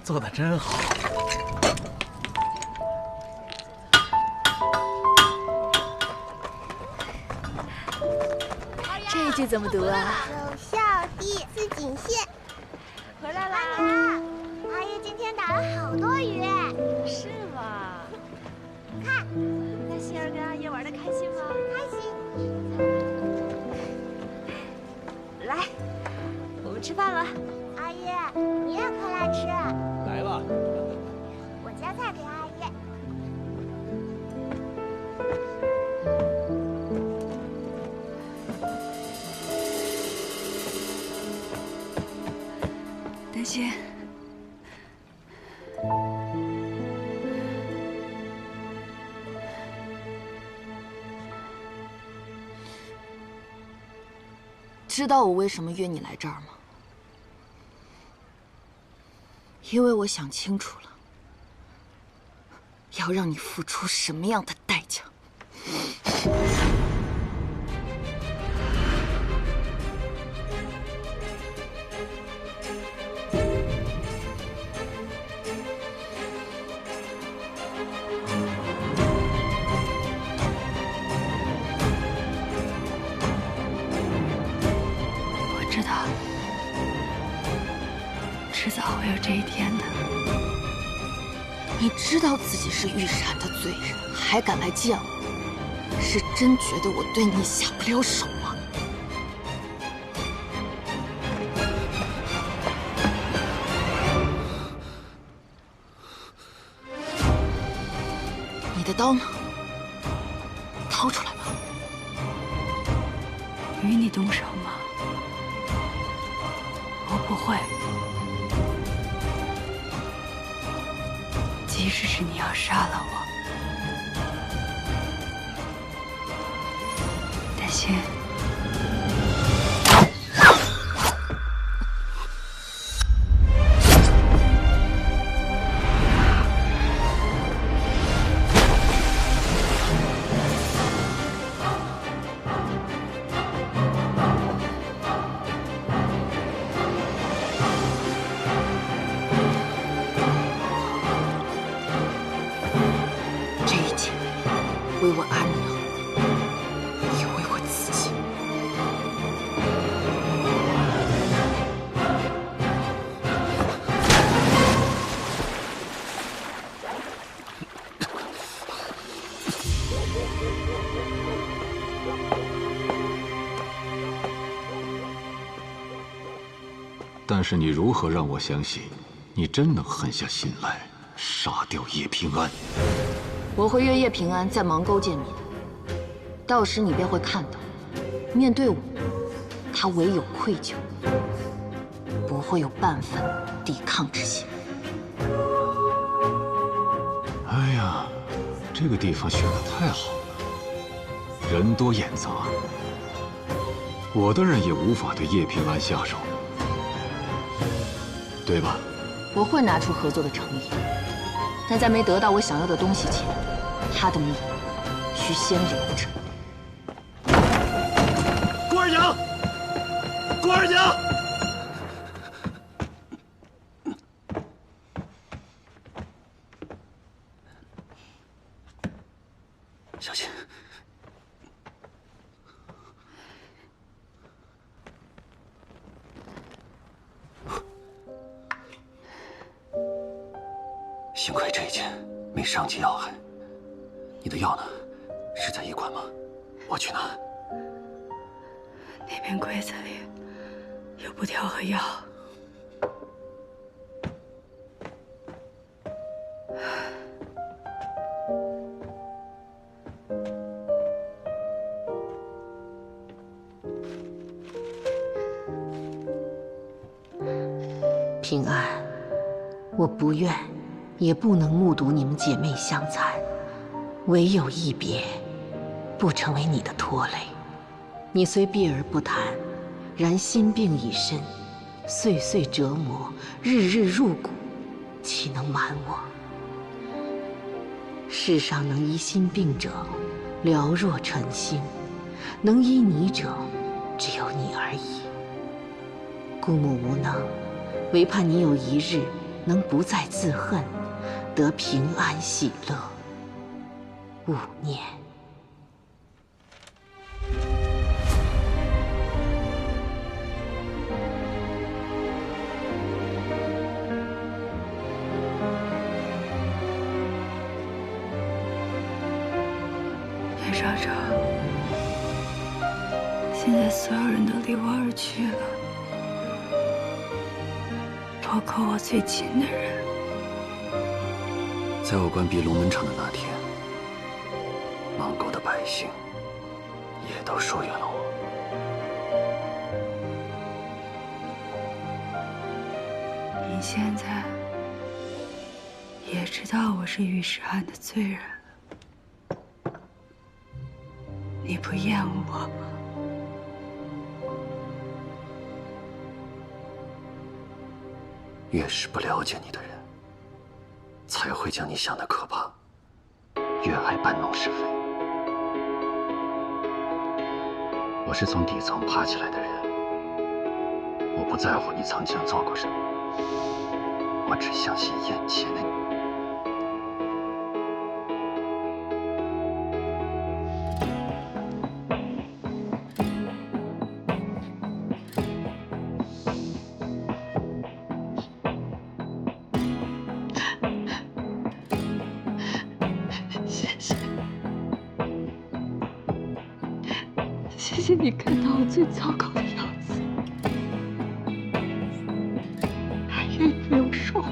做的真好。这句怎么读啊？有孝弟思锦县。回来啦！阿爷今天打了好多鱼。是吗？看，那欣儿跟阿爷玩的开心吗？开心。来，我们吃饭了。阿爷，你也快来吃。来了。我夹菜给阿爷。丹心，知道我为什么约你来这儿吗？因为我想清楚了，要让你付出什么样的代价。我知道，迟早会有这一天的。你知道自己是御闪的罪人，还敢来见我，是真觉得我对你下不了手吗？你的刀呢？掏出来吧。与你动手吗？我不会。即使是你要杀了我，丹心，这一切为我安娘，也为我自己。但是你如何让我相信，你真能狠下心来杀掉叶平安？我会约叶平安在芒沟见面，到时你便会看到，面对我，他唯有愧疚，不会有半分抵抗之心。哎呀，这个地方选得太好了，人多眼杂，我的人也无法对叶平安下手，对吧？我会拿出合作的诚意，但在没得到我想要的东西前，他的命需先留着。郭二娘，郭二娘，小心！幸亏这一剑没伤及要害。你的药呢？是在医馆吗？我去拿。那边柜子里有布条和药。平安，我不愿，也不能目睹你们姐妹相残，唯有一别，不成为你的拖累。你虽避而不谈，然心病已深，岁岁折磨，日日入骨，岂能瞒我？世上能医心病者，寥若晨星；能医你者，只有你而已。姑母无能，唯盼你有一日能不再自恨，得平安喜乐。勿念。叶少长，现在所有人都离我而去了，包括我最亲的人。在我关闭龙门场的那天，芒沟的百姓也都疏远了我。你现在也知道我是御史案的罪人了，你不厌恶我吗？越是不了解你的人，才会将你想得可怕，越爱搬弄是非。我是从底层爬起来的人，我不在乎你曾经做过什么，我只相信眼前的你。谢谢你看到我最糟糕的样子，还愿意陪我说话。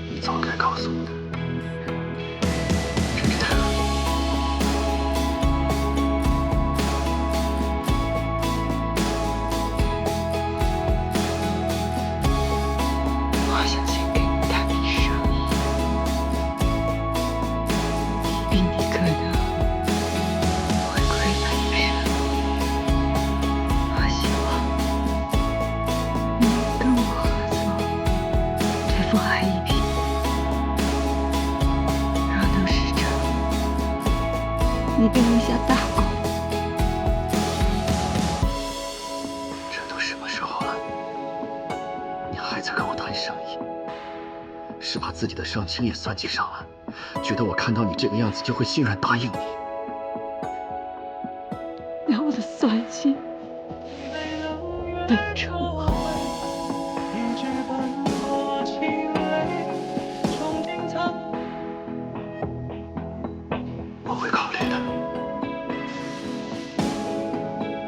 你早该告诉我的，真是太恶了。我相信给你带笔生意，比你可能会亏本别人。我希望你能跟我合作，对付海一品。若能实成，你便立下大功。这都什么时候了，你还在跟我谈生意？是把自己的伤情也算计上了，觉得我看到你这个样子就会欣然答应你。拿我的酸心当成我。我会考虑的，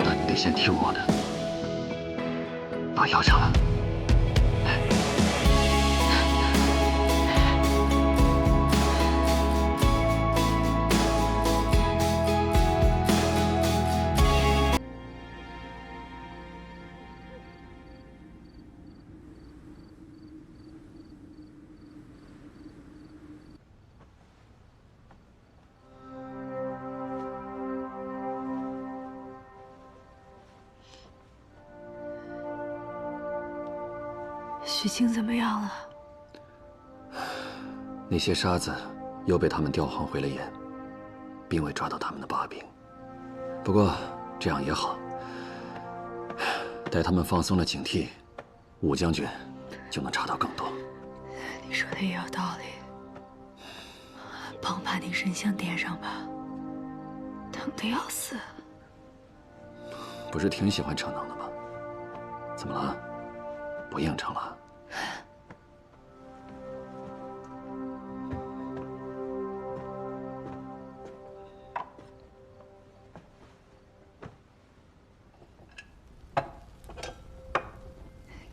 但你得先听我的，把药上了。许晴怎么样了？那些沙子又被他们调换回了眼，并未抓到他们的把柄。不过这样也好，待他们放松了警惕，武将军就能查到更多。你说的也有道理，帮我把那神像点上吧，疼得要死。不是挺喜欢逞能的吗？怎么了？不应承了？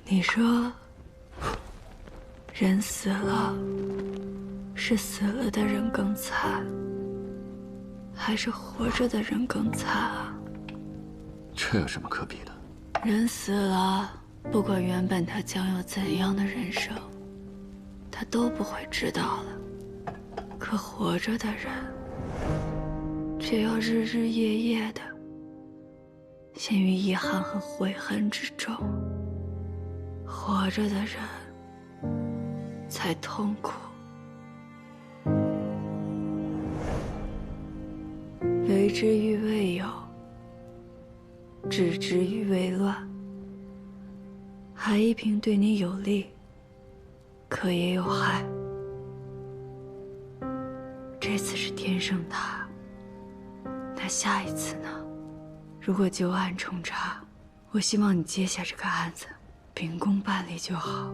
你说，人死了，是死了的人更惨，还是活着的人更惨啊？这有什么可比的？人死了，不管原本他将有怎样的人生，他都不会知道了。可活着的人，却要日日夜夜的陷于遗憾和悔恨之中。活着的人才痛苦。为之欲未有，置之于危乱。海一平对你有利，可也有害。这次是天圣塔，那下一次呢？如果旧案重查，我希望你接下这个案子，秉公办理就好。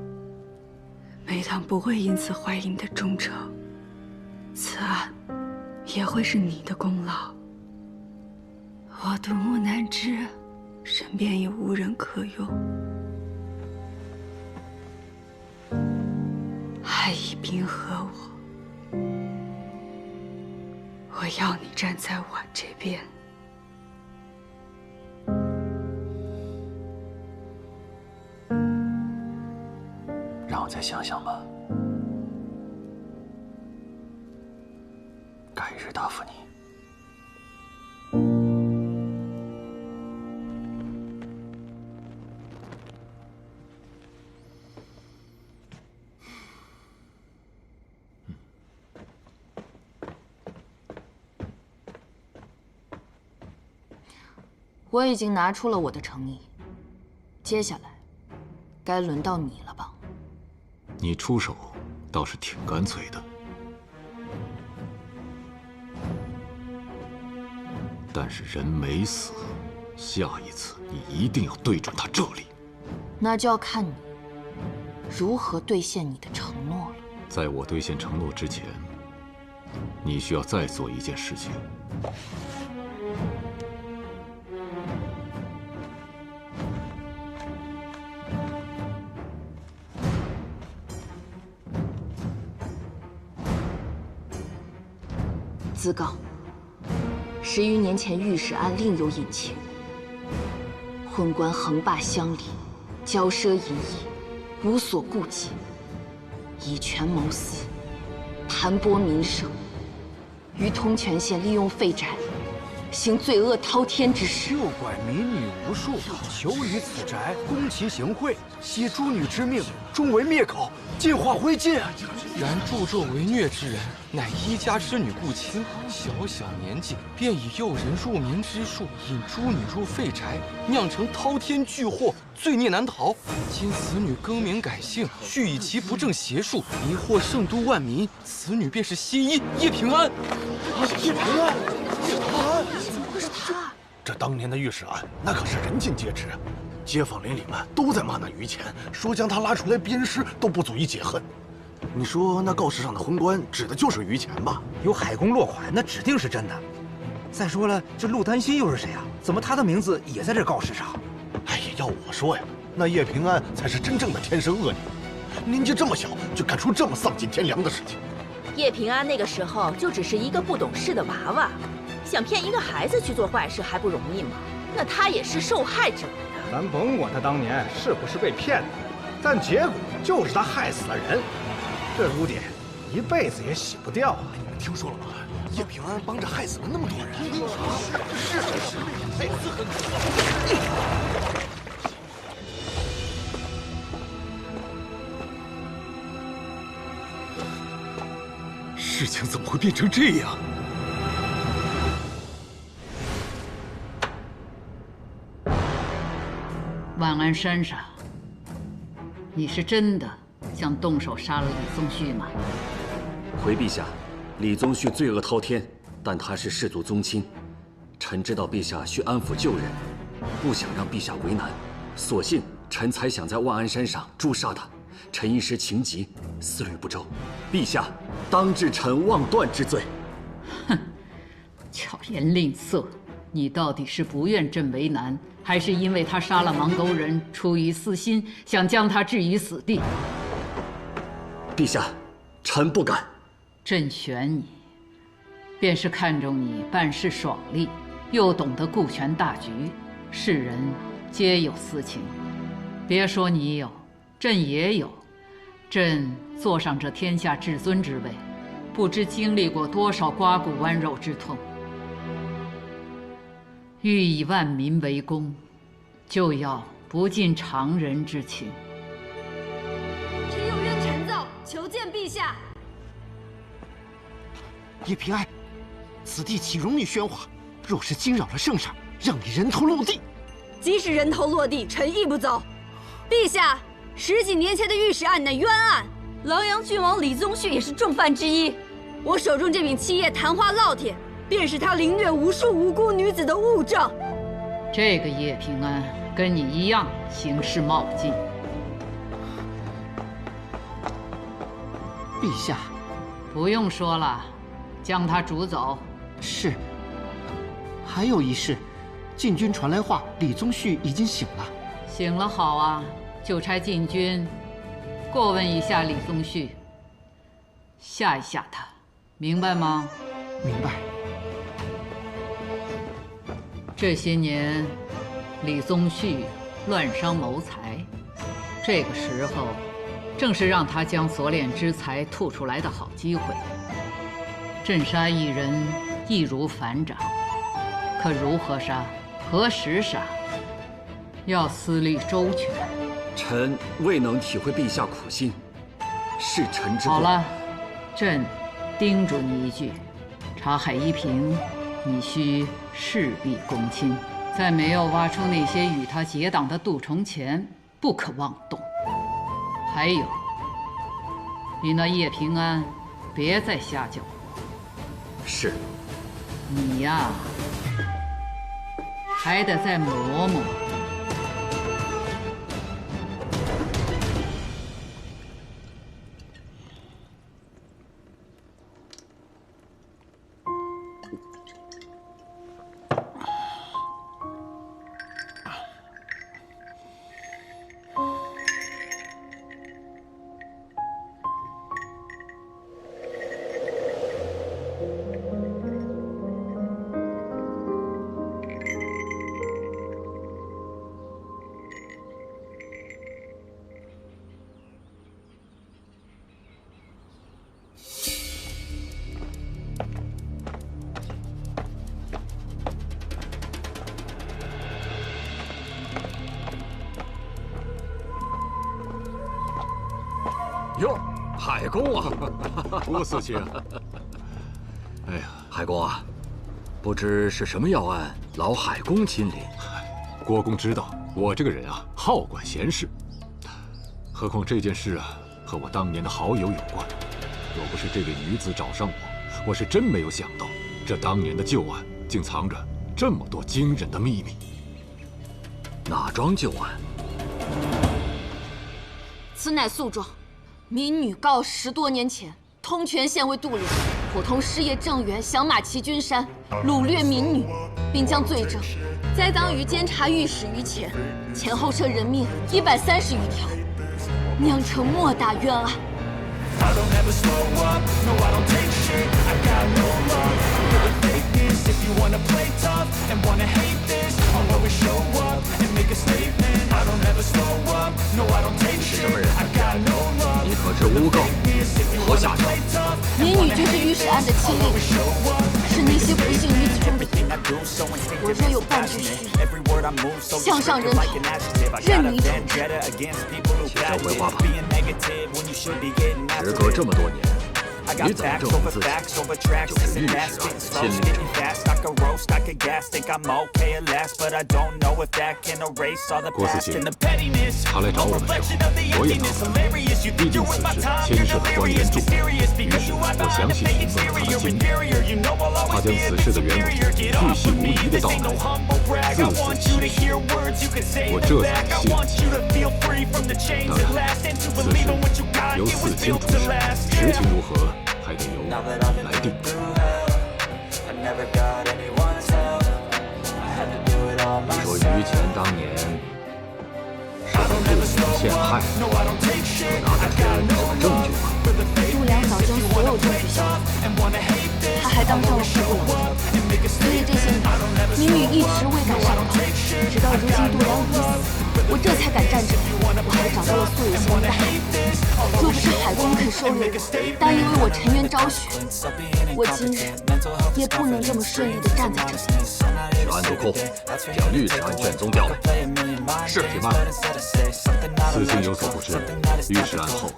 梅堂不会因此怀疑你的忠诚，此案也会是你的功劳。我独木难支，身边也无人可用。海一平和我要你站在我这边。让我再想想吧，改日答复你。我已经拿出了我的诚意，接下来该轮到你了吧？你出手倒是挺干脆的，但是人没死，下一次你一定要对准他这里。那就要看你如何兑现你的承诺了。在我兑现承诺之前，你需要再做一件事情。自告，10余年前御史案另有隐情，昏官横霸乡里，骄奢淫逸，无所顾忌，以权谋私，盘剥民生，于通泉县利用废宅，行罪恶滔天之事。诱拐民女无数，囚于此宅，攻其行贿，挟诸女之命，终为灭口，尽化灰烬。然助纣为虐之人，乃一家之女故亲，小小年纪便以诱人入眠之术，引诸女入废宅，酿成滔天巨祸，罪孽难逃。今此女更名改姓，续以其不正邪术，迷惑圣都万民。此女便是新一叶平安。叶平安，叶平安，怎么会是他？这当年的御史案，那可是人尽皆知，街坊邻里们都在骂那于谦，说将他拉出来鞭尸都不足以解恨。你说那告示上的昏官指的就是于谦吧？有海公落款，那指定是真的。再说了，这陆丹心又是谁啊？怎么他的名字也在这告示上？哎呀，要我说呀，那叶平安才是真正的天生恶女，年纪这么小就干出这么丧尽天良的事情。叶平安那个时候就只是一个不懂事的娃娃，想骗一个孩子去做坏事还不容易吗？那他也是受害者呀。咱甭管他当年是不是被骗的，但结果就是他害死了人。这污点一辈子也洗不掉啊！你们听说了吗？叶平安帮着害死了那么多人。是，那次很可怕。事情怎么会变成这样？万安山上，你是真的想动手杀了李宗旭吗？回陛下，李宗旭罪恶滔天，但他是世祖宗亲，臣知道陛下需安抚旧人，不想让陛下为难，所幸臣才想在万安山上诛杀他。臣一时情急，思虑不周，陛下当治臣妄断之罪。哼，巧言令色，你到底是不愿朕为难，还是因为他杀了芒沟人，出于私心，想将他置于死地？陛下，臣不敢。朕选你，便是看中你办事爽利，又懂得顾全大局。世人皆有私情，别说你有，朕也有。朕坐上这天下至尊之位，不知经历过多少刮骨剜肉之痛。欲以万民为公，就要不近常人之情。臣有冤陈奏，求见陛下。叶平安，此地岂容你喧哗？若是惊扰了圣上，让你人头落地！即使人头落地，臣亦不走。陛下，10几年前的御史案乃冤案，琅琊郡王李宗旭也是重犯之一。我手中这柄7页谈话烙帖，便是他凌虐无数无辜女子的物证。这个叶平安跟你一样行事冒进。陛下，不用说了，将他逐走。是。还有一事，禁军传来话，李宗旭已经醒了。醒了好啊，就差禁军过问一下李宗旭，吓一吓他，明白吗？明白。这些年，李宗旭乱伤谋财，这个时候正是让他将所敛之财吐出来的好机会。镇杀一人易如反掌，可如何杀，何时杀，要思虑周全。臣未能体会陛下苦心，是臣之过。好了，朕叮嘱你一句：查海一平，你需事必躬亲，在没有挖出那些与他结党的蠹虫前，不可妄动。还有，你那叶平安，别再瞎搅和。是。你呀，还得再磨磨。哟，海公啊！郭四卿，哎呀，海公啊，不知是什么要案，劳海公亲临。郭公知道我这个人啊，好管闲事。何况这件事啊，和我当年的好友有关。若不是这位女子找上我，我是真没有想到，这当年的旧案竟藏着这么多惊人的秘密。哪桩旧案？此乃诉状。民女告10多年前，通泉县尉杜良伙同师爷郑元降马齐君山，掳掠民女，并将罪证栽赃于监察御史于前，前后涉人命130余条，酿成莫大冤案。是什么人？你可知诬告何下场？民女就是御史案的亲历，是那些不幸女子中的一个。我若有半句虚言，项上人头，任你处置。且先回话吧。时隔这么多年，你怎么证明自己就是御史案的亲历者？郭四卿，他来找我的时候，我也纳闷，毕竟此事牵涉到官员重大，于是我详细询问了他的经历。他将此事的原委巨细无遗地道来，字字期许，我这才信了起来。当然，此事由四卿主审，实情如何，还得由你来定夺。你说于前当年是被杜良陷害，你拿得出什么证据吗？杜良早将所有证据销毁，他还当上了十部郎中，所以这些年民女一直未敢上报，直到如今杜良已死，我这才敢站出来。我还找到了素有嫌疑的海子，若不是海公肯收留我，但因为我沉冤昭雪，我今日也不能这么顺利地站在这里。全案读空，将御史案卷宗调来。是，且慢。此卿有所不知，御史案后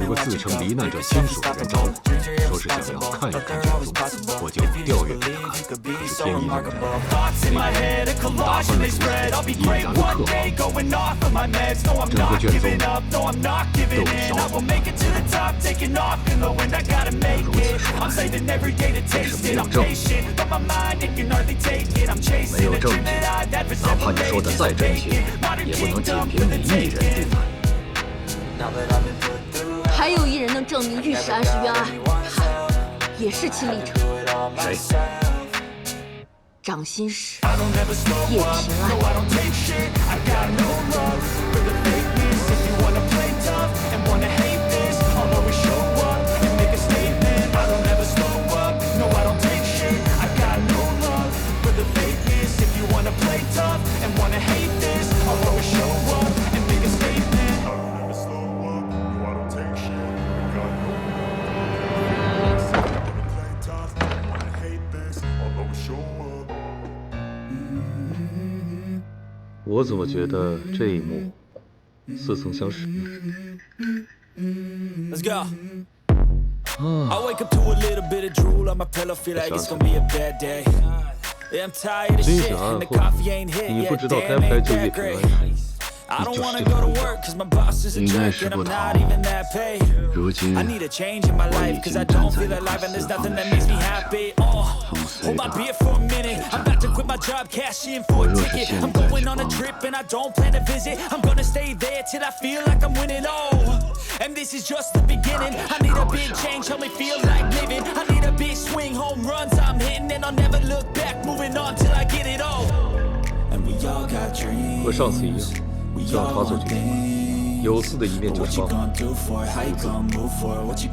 有个自称罹难者亲属的人找我，说是想要看一看卷宗，我就调阅给他看。可是天意弄人，那大份的书已然刻好，整个卷宗都给烧了。如此说来，但是没有证据。没有证据，哪怕你说的再真切，也不能仅凭你一人定案。还有一人能证明御史案是冤案，他也是亲历者。谁？掌心使叶平安。我怎么觉得这一幕似曾相识？Let's go. I wake up to a little bit of drool on my pillow, feel like it's gonna be a bad day. Yeah, I'm tired of shit, and the coffee ain't hit yet. Damn, ain't that great. I don't wanna go to work, cause my boss is a jerk, and I'm not even that paid. I need a change in my life, cause I don't feel alive, and there's nothing that makes me happy. Hold my beer for a minute. I'm about to quit my job, cash in for a ticket. I'm going on a trip, and I don't plan to visit. I'm gonna stay there till I feel like I'm winning. And this is just the beginning. I need a big change, help me feel like living. I need a big swing, home runs I'm hitting, and I'll never look back, moving on till I get it all. And we all got dreams. 和上次一样，就让他做决定。有刺的一面就是帮忙，无刺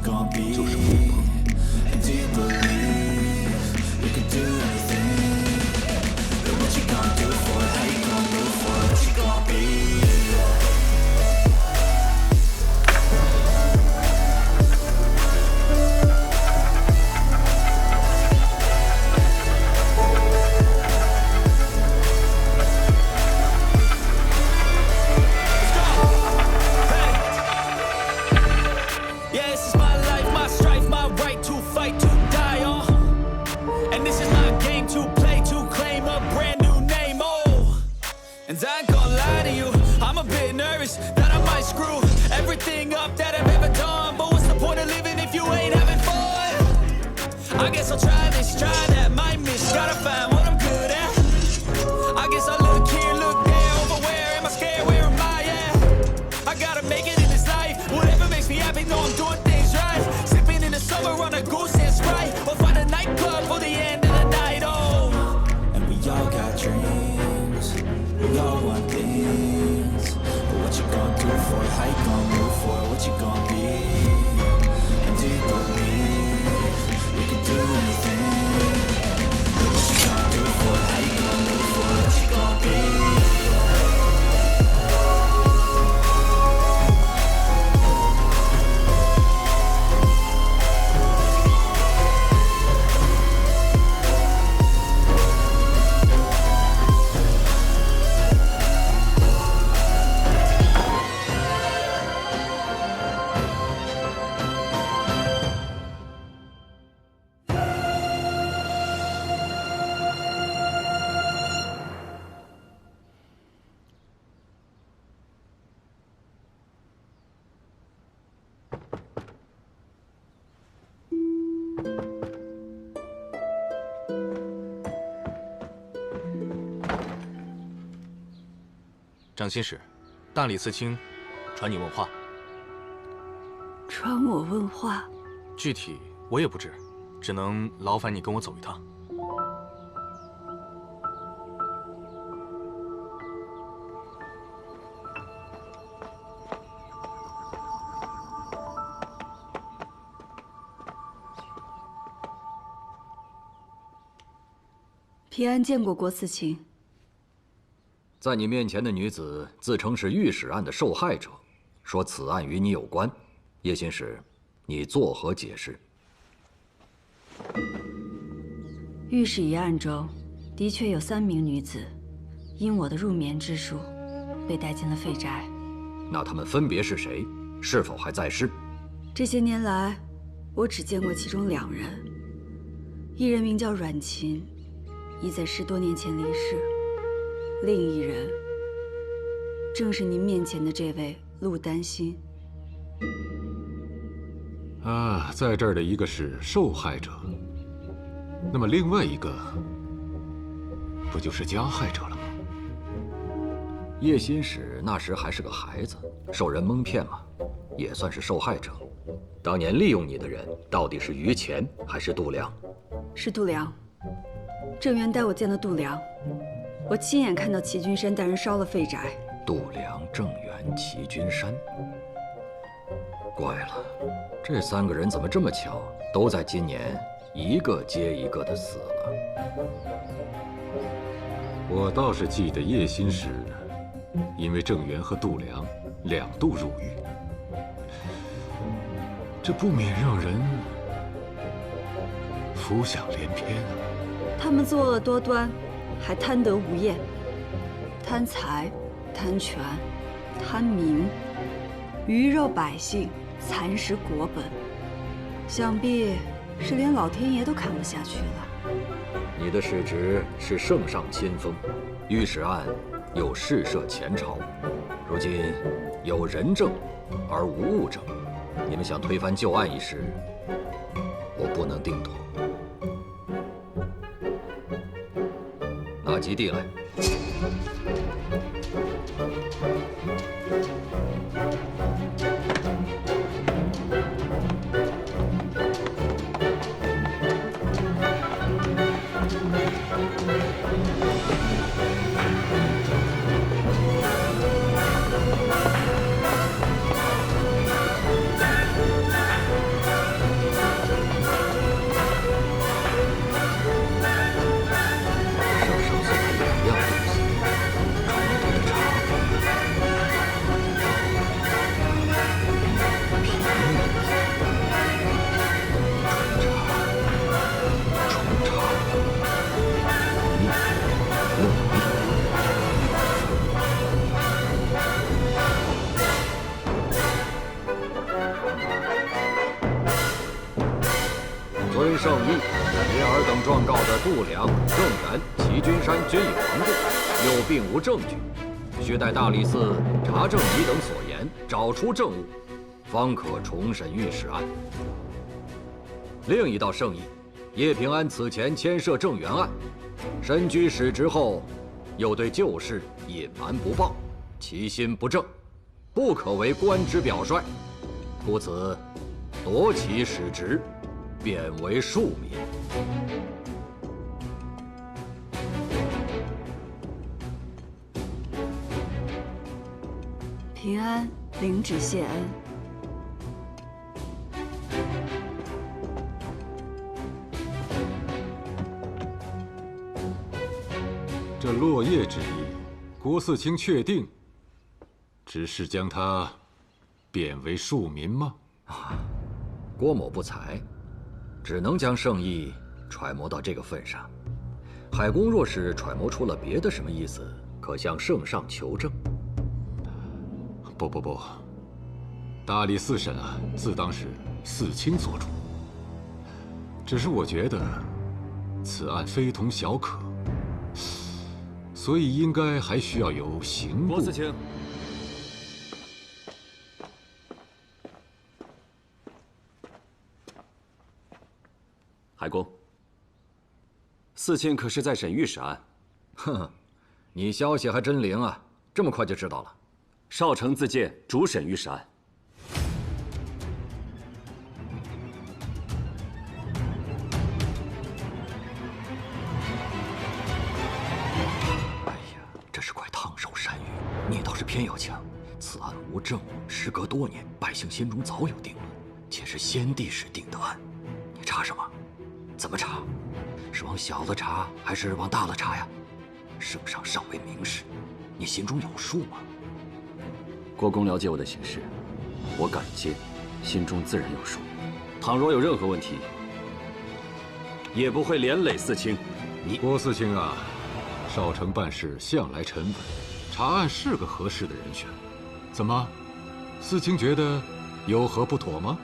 就是不帮。And I ain't gonna lie to you, I'm a bit nervous that I might screw everything up that I've ever done. But what's the point of living if you ain't having fun? I guess I'll try this, try that, might miss, gotta find what I'm good at. I guess I look here, look there, over where am I scared, where am I at? I gotta make it in this life, whatever makes me happy, know I'm doing things right. Sipping in the summer on a goose and Sprite, or find a nightclub for the end of the night, oh. And we all got dreams, we all want things, but what you gonna do for it? How you gonna move for it? What you gonna be? And do you believe you can do anything? But what you gonna do for it? How you gonna move for it? What you gonna be?掌心使，大理寺卿传你问话。传我问话？具体我也不知，只能劳烦你跟我走一趟。平安见过国司卿。在你面前的女子自称是御史案的受害者，说此案与你有关，叶心使，你作何解释？御史一案中，的确有3名女子，因我的入眠之术，被带进了废宅。那她们分别是谁？是否还在世？这些年来，我只见过其中2人，一人名叫阮琴，已在10多年前离世；另一人，正是您面前的这位陆丹心。啊，在这儿的一个是受害者，那么另外一个不就是加害者了吗？叶心使那时还是个孩子，受人蒙骗嘛，也算是受害者。当年利用你的人到底是于乾还是度量？是度量。郑源带我见了度量，我亲眼看到齐君山带人烧了废宅。度量、郑源、齐君山，怪了，这3个人怎么这么巧，都在今年一个接一个的死了。我倒是记得叶心使因为郑源和度量2度入狱，这不免让人浮想联翩啊。他们作恶多端，还贪得无厌，贪财、贪权、贪名，鱼肉百姓，蚕食国本，想必是连老天爷都看不下去了。你的世职是圣上亲封，御史案又事涉前朝，如今有人证而无物证，你们想推翻旧案一事，我不能定夺。拿吉地来。遵圣谕，别尔等状告的度量、郑源、齐君山均已亡故，又并无证据，须待大理寺查证乙等所言，找出证物，方可重审御史案。另一道圣谕，叶平安此前牵涉郑源案，身居使职后，又对旧事隐瞒不报，其心不正，不可为官职表率，故此夺其使职，贬为庶民。平安领旨谢恩。这落叶之意，郭嗣清确定只是将他贬为庶民吗？郭某不才，只能将圣意揣摩到这个份上。海公若是揣摩出了别的什么意思，可向圣上求证。不，大理寺审案自当是嗣清做主，只是我觉得此案非同小可，所以应该还需要由刑部。郭嗣清，海公，嗣清可是在审御史案？哼，你消息还真灵啊，这么快就知道了。少丞自荐主审御史案。哎呀，这是块烫手山芋，你倒是偏要抢。此案无证，时隔多年，百姓心中早有定论，且是先帝时定的案，你查什么？怎么查？是往小了查，还是往大了查呀？圣上尚未明示，你心中有数吗？郭公了解我的行事，我敢接，心中自然有数。倘若有任何问题，也不会连累四卿。郭四卿啊，少城办事向来沉稳，查案是个合适的人选。怎么，四卿觉得有何不妥吗？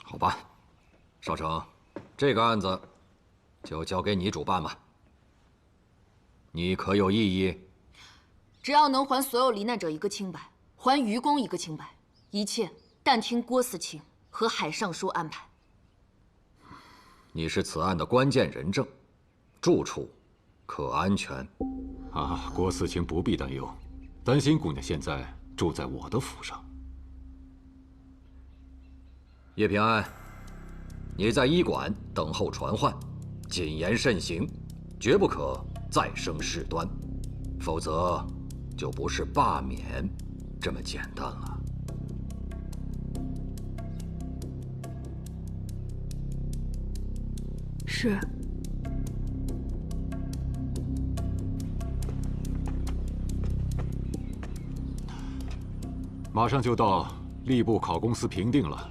好吧，少城，这个案子就交给你主办吧。你可有异议？只要能还所有罹难者一个清白，还愚公一个清白，一切但听郭四卿和海尚书安排。你是此案的关键人证，住处可安全。啊，郭四卿不必担忧，担心姑娘现在住在我的府上。叶平安，你在医馆等候传唤，谨言慎行，绝不可再生事端，否则就不是罢免这么简单了。是。马上就到吏部考公司评定了。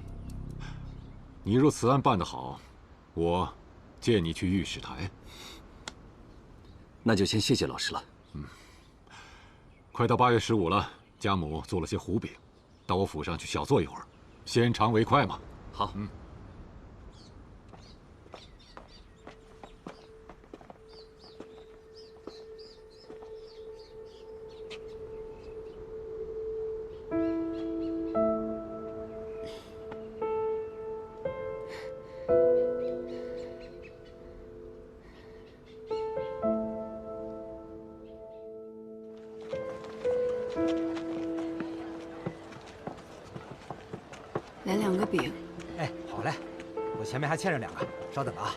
你若此案办得好，我荐你去御史台。那就先谢谢老师了。快到8月15了，家母做了些糊饼，到我府上去小坐一会儿，先尝为快嘛。好。来2个饼。哎，好嘞，我前面还欠着2个，稍等啊。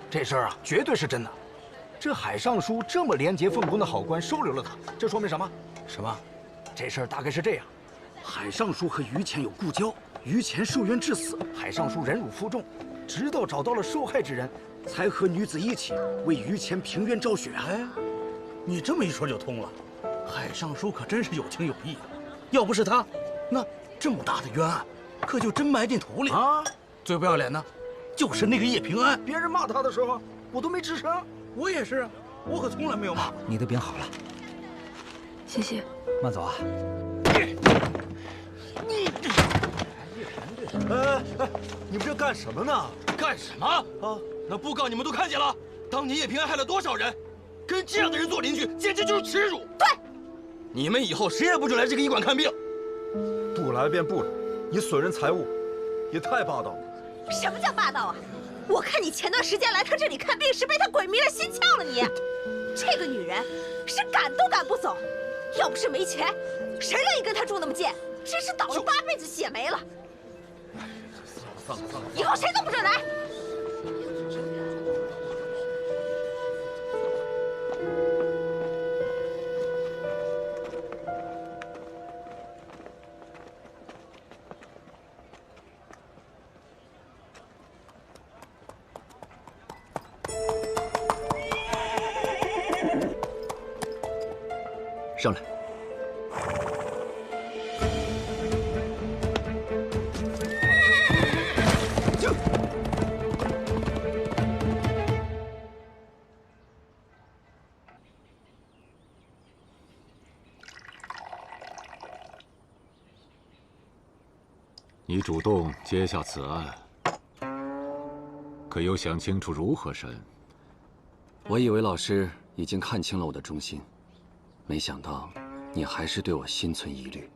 这事儿啊，绝对是真的。这海尚书这么廉洁奉公的好官收留了他，这说明什么？什么？这事儿大概是这样：海尚书和于谦有故交，于谦受冤致死，海尚书忍辱负重，直到找到了受害之人，才和女子一起为于谦平冤昭雪。哎，你这么一说就通了。海尚书可真是有情有义啊！要不是他，那这么大的冤案，可就真埋进土里啊！最不要脸的，就是那个叶平安。别人骂他的时候，我都没吱声。我也是，我可从来没有骂过。你的饼好了，谢谢。慢走啊。你们这干什么呢？干什么啊？那布告你们都看见了，当年叶平安害了多少人，跟这样的人做邻居，简直就是耻辱。对，你们以后谁也不准来这个医馆看病。不来便不来，你损人财物，也太霸道了。什么叫霸道啊？我看你前段时间来他这里看病，是被他鬼迷了心窍了你。这个女人是赶都赶不走，要不是没钱，谁乐意跟他住那么近？真是倒了8辈子血霉了。算了，以后谁都不准来。上来。你主动接下此案，可有想清楚如何审？我以为老师已经看清了我的忠心，没想到你还是对我心存疑虑。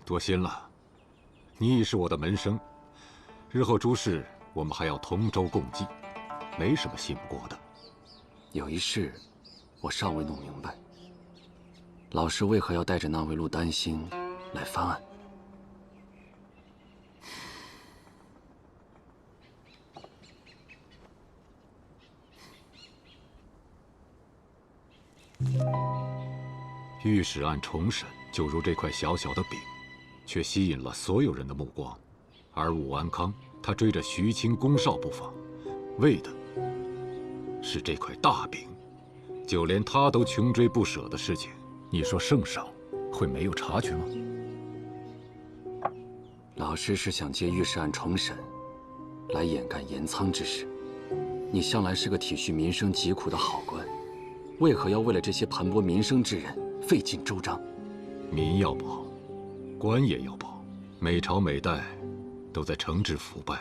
多心了，你已是我的门生，日后诸事我们还要同舟共济，没什么信不过的。有一事，我尚未弄明白，老师为何要带着那位陆丹心来翻案？御史案重审，就如这块小小的饼，却吸引了所有人的目光。而武安康，他追着徐清、龚少不放，为的是这块大饼。就连他都穷追不舍的事情，你说胜少会没有察觉吗？老师是想借御史案重审，来掩盖盐仓之事。你向来是个体恤民生疾苦的好官，为何要为了这些盘剥民生之人费尽周章？民要保，官也要保。每朝每代都在惩治腐败，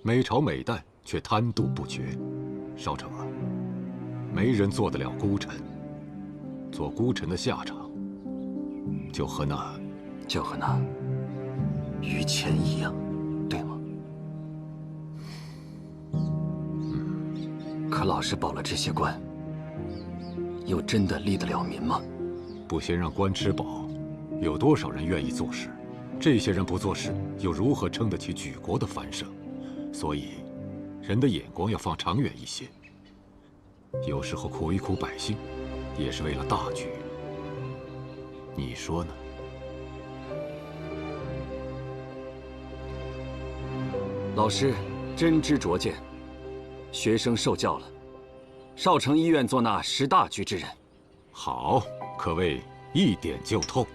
每朝每代却贪渎不绝。少成啊，没人做得了孤臣。做孤臣的下场，就和那于谦一样，对吗？可老师保了这些官，又真的利得了民吗？不先让官吃饱，有多少人愿意做事？这些人不做事，又如何撑得起举国的繁盛？所以，人的眼光要放长远一些。有时候苦一苦百姓，也是为了大局。你说呢？老师真知灼见，学生受教了。少成医愿做那识大局之人。好，可谓一点就透。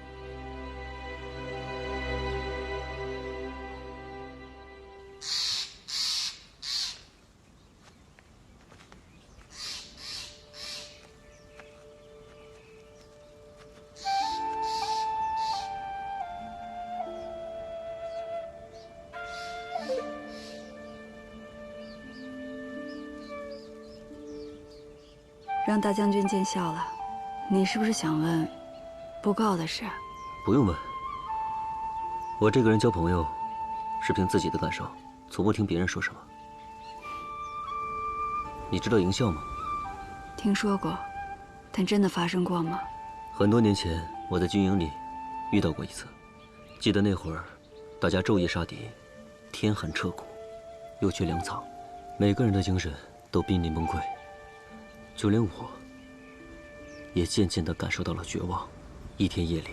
让大将军见笑了，你是不是想问布告的事？不用问，我这个人交朋友是凭自己的感受，从不听别人说什么。你知道营校吗？听说过，但真的发生过吗？很多年前我在军营里遇到过一次，记得那会儿大家昼夜杀敌，天寒彻骨，又缺粮草，每个人的精神都濒临崩溃。就连我，也渐渐地感受到了绝望。一天夜里，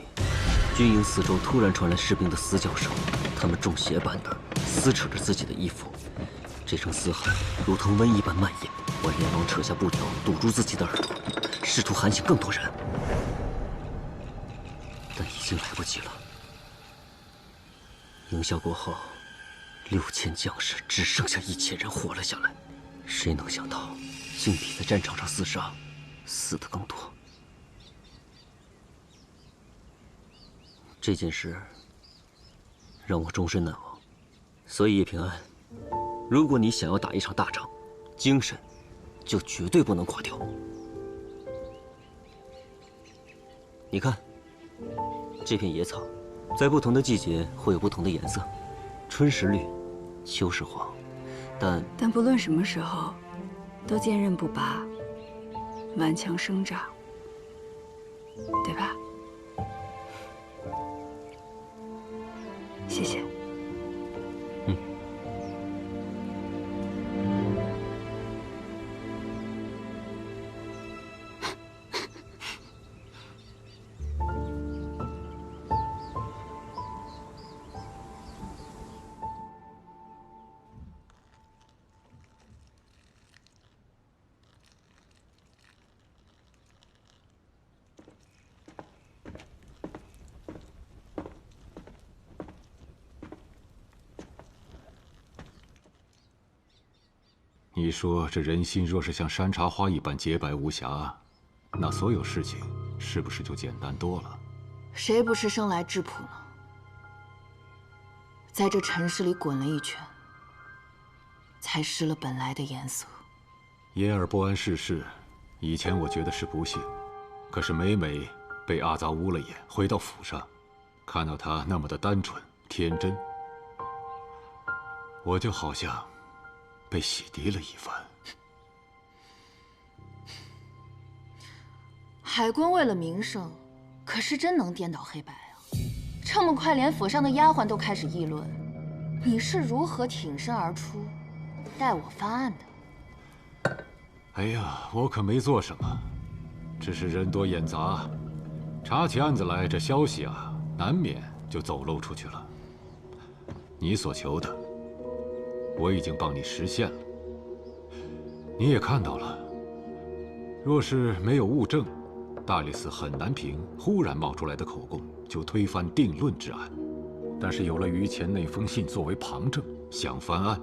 军营四周突然传来士兵的嘶叫声，他们中邪般的撕扯着自己的衣服，这声嘶喊如同瘟疫般蔓延。我连忙扯下布条堵住自己的耳朵，试图喊醒更多人，但已经来不及了。营校过后，6000将士只剩下1000人活了下来。谁能想到，竟比在战场上厮杀，死的更多。这件事让我终身难忘。所以叶平安，如果你想要打一场大仗，精神就绝对不能垮掉。你看，这片野草，在不同的季节会有不同的颜色，春时绿，秋时黄，但不论什么时候，都坚韧不拔，顽强生长，对吧？谢谢。你说这人心若是像山茶花一般洁白无瑕，那所有事情是不是就简单多了？谁不是生来质朴呢？在这尘世里滚了一圈，才失了本来的颜色。言而不谙世事，以前我觉得是不幸，可是每每被阿杂污了眼，回到府上，看到他那么的单纯天真，我就好像被洗涤了一番。海关为了名声，可是真能颠倒黑白啊！这么快，连府上的丫鬟都开始议论，你是如何挺身而出，代我翻案的？哎呀，我可没做什么，只是人多眼杂，查起案子来，这消息啊，难免就走漏出去了。你所求的，我已经帮你实现了。你也看到了，若是没有物证，大理寺很难凭忽然冒出来的口供就推翻定论之案，但是有了于谦那封信作为旁证，想翻案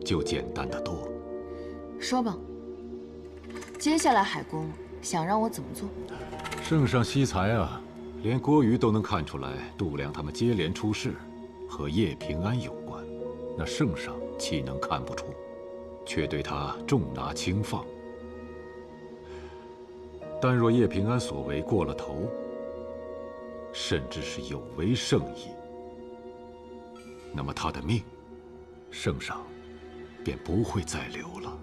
就简单得多。说吧，接下来海公想让我怎么做？圣上惜才啊，连郭瑜都能看出来度量他们接连出事和叶平安有关，那圣上岂能看不出？却对他重拿轻放。但若叶平安所为过了头，甚至是有违圣意，那么他的命，圣上便不会再留了。